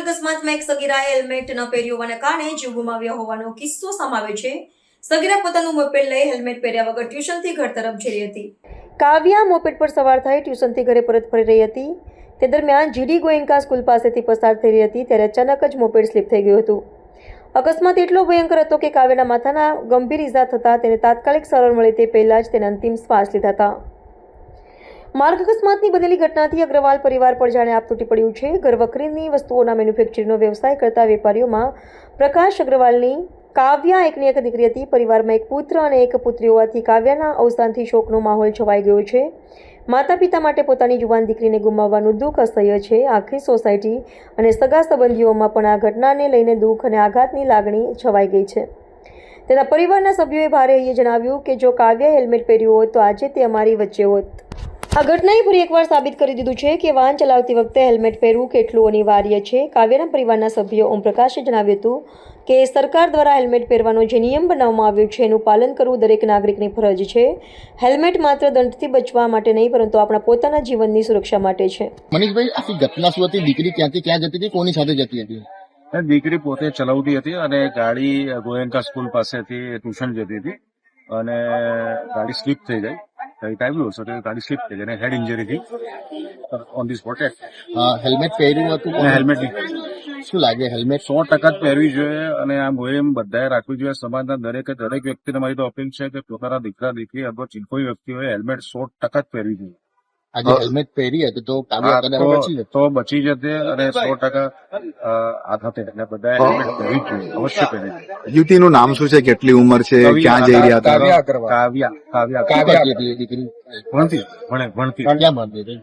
અકસ્માતમાં એક સગીરાએ હેલ્મેટ ન પહેર્યું હોવાને કારણે જીવ ગુમાવ્યો હોવાનો કિસ્સો સામે આવ્યો છે। સગીરા પોતાનું મોપેડ લઈ હેલ્મેટ પહેર્યા વગર ટ્યુશનથી ઘર તરફ જઈ રહી હતી। કાવ્યા મોપેડ પર સવાર થઈ ટ્યુશનથી ઘરે પરત ફરી રહી હતી। તે દરમિયાન જીડી ગોયંકા સ્કૂલ પાસેથી પસાર થઈ રહી હતી ત્યારે અચાનક જ મોપેડ સ્લીપ થઈ ગયું હતું। અકસ્માત એટલો ભયંકર હતો કે કાવ્યાના માથાના ગંભીર ઈજા થતાં તેને તાત્કાલિક સારવાર મળે તે પહેલાં જ તેને અંતિમ શ્વાસ લીધા હતા। માર્ગ અકસ્માતની બનેલી ઘટનાથી અગ્રવાલ પરિવાર પર જાણે આપ તૂટી પડ્યું છે। ઘરવખરીની વસ્તુઓના મેન્યુફેક્ચરિંગનો વ્યવસાય કરતા વેપારીઓમાં પ્રકાશ અગ્રવાલની કાવ્યા એકની એક દીકરી હતી। પરિવારમાં એક પુત્ર અને એક પુત્રી હોવાથી કાવ્યાના અવસાનથી શોકનો માહોલ છવાઈ ગયો છે। માતા પિતા માટે પોતાની જુવાન દીકરીને ગુમાવવાનું દુઃખ અસહ્ય છે। આખી સોસાયટી અને સગા સંબંધીઓમાં પણ આ ઘટનાને લઈને દુઃખ અને આઘાતની લાગણી છવાઈ ગઈ છે। તેના પરિવારના સભ્યોએ ભારે હૈયે જણાવ્યું કે જો કાવ્યાએ હેલ્મેટ પહેર્યું હોત તો આજે તે અમારી વચ્ચે હોત। આ ઘટનાએ ફરી એકવાર સાબિત કરી દીધું છે કે વાહન ચલાવતી વખતે હેલ્મેટ પહેરવું કેટલું અનિવાર્ય છે। કાવ્યાના પરિવારના સભ્ય ઓમપ્રકાશે જણાવ્યું હતું કે સરકાર દ્વારા હેલ્મેટ પહેરવાનો જે નિયમ બનાવવામાં આવ્યો છે એનું પાલન કરવું દરેક નાગરિકની ફરજ છે। હેલ્મેટ માત્ર દંડથી બચવા માટે નહીં પરંતુ આપણા પોતાના જીવનની સુરક્ષા માટે છે। મનીષભાઈ, આખી ઘટના શું હતી? દીકરી ક્યાંથી ક્યાં જતી હતી? કોની સાથે જતી હતી? દીકરી પોતે ચલાવતી હતી અને ગાડી ગોયંકા સ્કૂલ પાસેથી ટ્યુશન જતી હતી અને ગાડી સ્લીપ થઈ ગઈ। કંઈક આવ્યું હશે તો ગાડી સ્લીપ થઈ ગઈ અને હેડ ઇન્જરી થી ઓન ધી સ્પોટ હેલ્મેટ પહેર્યું હતું? હેલ્મેટ શું લાગે? હેલ્મેટ 100% જ પહેરવી જોઈએ અને આ મુહિમ બધાએ રાખવી જોઈએ। સમાજના દરેક વ્યક્તિને મારી તો અપીલ છે કે પોતાના દીકરા દીકરી અથવા કોઈ વ્યક્તિ હોય હેલ્મેટ 100% જ પહેરવી જોઈએ। આજે હેલ્મેટ પહેરી હતી તો કાવ્યા કદાચ તો બચી જતે અને 100% આ થતે એટલે બધાએ હેલ્મેટ પહેરવી જ જોઈએ, અવશ્ય પહેરવી જોઈએ। યુવતીનું નામ શું છે? કેટલી ઉંમર છે? ક્યાં જઈ રહ્યા હતા? કાવ્યા કાવ્યા દીકરી ભણતી ક્યાં ભણતી હતી?